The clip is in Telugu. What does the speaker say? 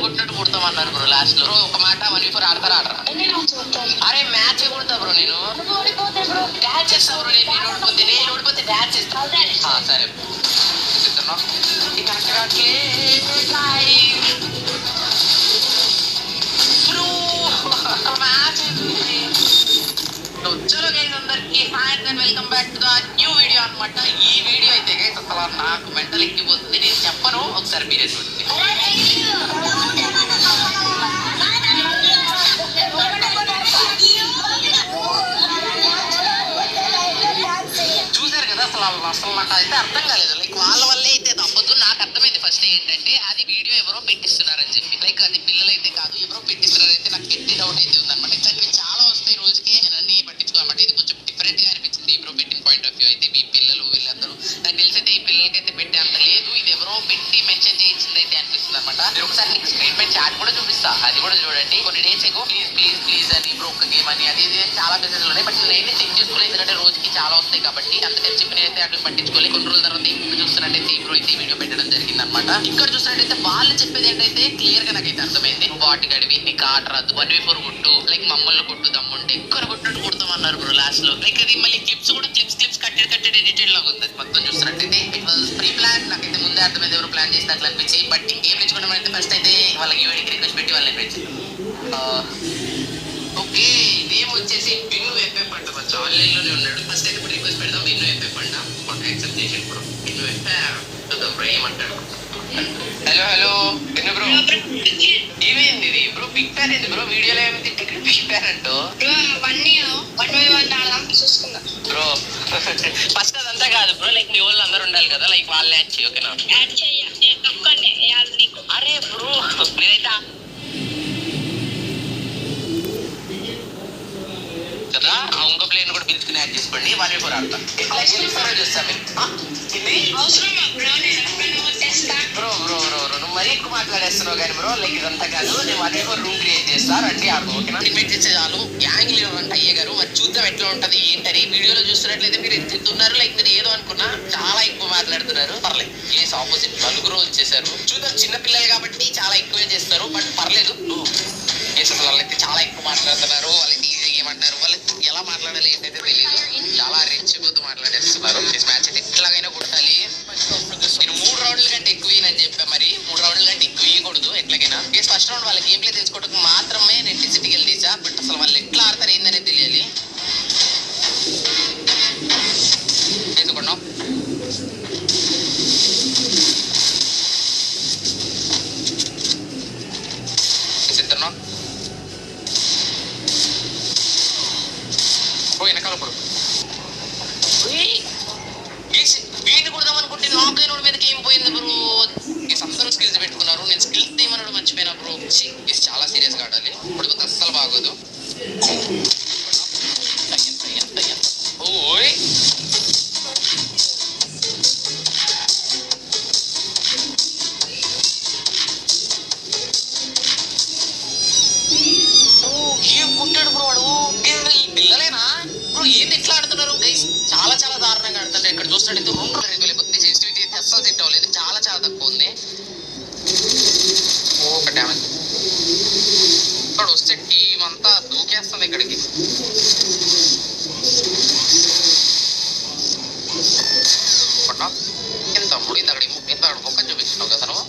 కొట్టినట్టు కొడతామన్నారు బ్రో లాస్ట్ లో. ఒక మాట 1v4 ఆడతారా ఆడరా? అరే మ్యాచ్ కొడతా బ్రో నేను. డాన్స్ చేస్తా బ్రో నేను. నేను ఓడిపోతే డాన్స్ చేస్తా. సరే చలో గైస్ అందరికి hi and welcome back to the new video అనమాట. ఈ వీడియో అయితే గైస్ అసలు నాకు మెంటల్ ఎక్కిపోతుంది. నేను చెప్పను, ఒకసారి మీరే చూడండి. చూసారు కదా అసలు నాకు అయితే అర్థం కాలేదు. లైక్ వాళ్ళ వల్లే అయితే తప్పదు. నాకు అర్థమైంది ఫస్ట్ ఏంటంటే అది వీడియో ఎవరో పెట్టిస్తున్నారని చెప్పి. లైక్ అది పిల్లలైతే కాదు, ఎవరో పెట్టిస్తున్నారైతే నాకు ఎట్టి డౌట్ అయితే ఉందన్నమాట. ఇట్లాంటివి చాలా వస్తాయి రోజుకి, నేను అన్ని పట్టించుకోనమాట. ఇది కొంచెం డిఫరెంట్ గా అనిపించింది బ్రో పెట్టిన పాయింట్ ఆఫ్ వ్యూ అయితే. మీ పిల్లలు వీళ్ళందరూ నాకు తెలిసి అయితే ఈ పిల్లలకైతే పెట్టే అంత లేదు. ఇది ఎవరో పెట్టి మెన్షన్ చేయించింది అయితే అనిపిస్తుంది అనమాట. నేను ఒకసారి నీకు స్క్రీన్ పై చాట్ కూడా చూపిస్తా, అది కూడా చూడండి. కొన్ని డేస్ ఏగో ప్లీజ్ ప్లీజ్ ప్లీజ్ అని బ్రో ఒక గేమ్ అని అది ఇది చాలా మెసేజ్లు ఉన్నాయి. బట్ నేనే చెక్ చేసుకోలేదు, ఎందుకంటే రోజుకి చాలా వస్తాయి కాబట్టి. అందుకని చెప్పి నేనైతే అట్లా పట్టించుకోలేదు. కొన్ని రోజుల తర్వాత ఇప్పుడు చూస్తున్నట్టయితే బ్రో అయితే ఈ వీడియో పెట్టడం జరిగింది అనమాట. ఇక్కడ చూసినట్టయితే వాళ్ళు చెప్పేది ఏంటైతే క్లియర్ గా నాకైతే అర్థమైంది. వాటికి అడివి నీకు ఆట రాదు, 1v4 కొట్టు, లైక్ మమ్మల్ని కొట్టు దమ్ముంటే ఎక్కువ కొట్టినట్టు కొడతామన్నారు బ్రో లాస్ట్ లో. లైక్ అది మళ్ళీ క్లిప్స్ కూడా క్లిప్స్ కట్టెడ్ ఎడిటెడ్ లాగా ఉంది మొత్తం చూస్తున్నట్టయితే. It was pre plan. నాకైతే ముందే అర్థమైంది ఎవరు ప్లాన్ చేస్తే అట్లా అనిపించి. బట్ ఇంకేం నేర్చుకోవడం అయితే ఫస్ట్ అయితే వాళ్ళకి యూఐడికి రిక్వెస్ట్ పెట్టి వాళ్ళని పెంచింది. ఓకే నేమ్ వచ్చేసి బిన్ను ఎఫ్ఎఫ్ అంట. మంచి ఆన్లైన్ లోనే ఉన్నాడు. ఫస్ట్ అయితే ఇప్పుడు రిక్వెస్ట్ పెడదాం. బిన్ను ఎఫ్ఎఫ్ అంట మాకు యాక్సెప్ట్ చేసి ఇప్పుడు బిన్ను ఎఫ్ఎఫ్ ఏమంటాడు. హలో హలో బిన్ను బ్రో, ఏమైంది ఇది బ్రో? బిగ్ ఫ్యాన్ ఏంది బ్రో? వీడియోలో ఏమైంది బిగ్ ఫ్యాన్ అంటూ బ్రో? ఫస్ట్ అదంతా కాదు బ్రో, లైక్ మీ వాళ్ళు అందరూ ఉండాలి కదా, లైక్ వాళ్ళు యాడ్ చేయి ఓకేనా? అరే బ్రో నేనైతే కదా ఇంకో ప్లేన్ కూడా పిలుచుకుని యాడ్ చేసుకోండి. 1v4 ఆడతా చూస్తా బ్రో. బ్రో బ్రో నువ్వు మరీ ఎక్కువ మాట్లాడేస్తున్నావు కానీ బ్రో, లైక్ ఇదంతా కాదు. నేను 1v4 రూమ్ క్రియేట్ చేస్తా, రండి ఆడదాం ఓకేనా? ఇన్వైట్ చేసే చాలు. గ్యాంగ్ లీడర్ అంటే అయ్య గారు, మరి చూద్దాం ఎట్లా ఉంటది ఏంటని. వీడియోలో చూస్తున్నట్లయితే మీరు ఎంత ఉన్నారు, లైక్ నేను ఏదో అనుకున్నా చాలా ఎక్కువ మాట్లాడుతున్నారు. పర్లేదు, ప్లేస్ ఆపోజిట్ నలుగురు వచ్చేసారు. చూద్దాం, చిన్న పిల్లలు కాబట్టి చాలా ఎక్కువే చేస్తారు, బట్ పర్లేదు. అసలు వాళ్ళైతే చాలా ఎక్కువ మాట్లాడుతున్నారు. వాళ్ళకి ఈజీగా ఏమంటారు, వాళ్ళకి ఎలా మాట్లాడాలి ఏంటైతే తెలియదు. చాలా రెచ్చిపోతూ మాట్లాడేస్తున్నారు. మ్యాచ్ అయితే ఎట్లాగైనా కొట్టాలి. నేను 3 రౌండ్ల కంటే ఎక్కువ అని చెప్పా, మరి 3 రౌండ్ల కంటే ఎక్కువ ఇవ్వకూడదు ఎట్లాగైనా. ఫస్ట్ రౌండ్ వాళ్ళ గేమ్ ప్లే తెలుసుకోవడానికి మాత్రమే నేను డిసిటీకి వెళ్ళి తీసా. బట్ అసలు వాళ్ళు ఎట్లా ఆడతారు ఏందనేది తెలియాలి. తెలుసుకున్నాం సిద్ధన్నాం వెనకాల పడు. వీడిని కొడదాం అనుకుంటే నాక్ అయిన మీదకి ఏం పోయింది బ్రో? అందరూ స్కిల్స్ పెట్టుకున్నారు, నేను స్కిల్స్ తీయమన్నాడు మర్చిపోయినా బ్రో. చాలా సీరియస్ గా ఆడాలి, పడిపోతే అస్సలు బాగోదు. ఓయ్ ఏం కుట్టాడు బ్రో వాడు. పిల్లలేనా బ్రో? ఏంది ఎట్లా ఆడుతున్నారు గైస్? చాలా చాలా దారుణంగా ఆడుతుంటారు. ఇక్కడ చూసినట్టయితే 2 లేకపోతే సెన్సిటివిటీ అయితే అస్సలు సెట్ అవ్వలేదు. చాలా చాలా తక్కువ ఉంది. ఒక డ్యామేజ్ ఇక్కడ వస్తే టీం అంతా దూకేస్తుంది ఇక్కడికి. ఎంత ముడి తగడి ఇంత మొక్క చూపించినావు కదా నువ్వు.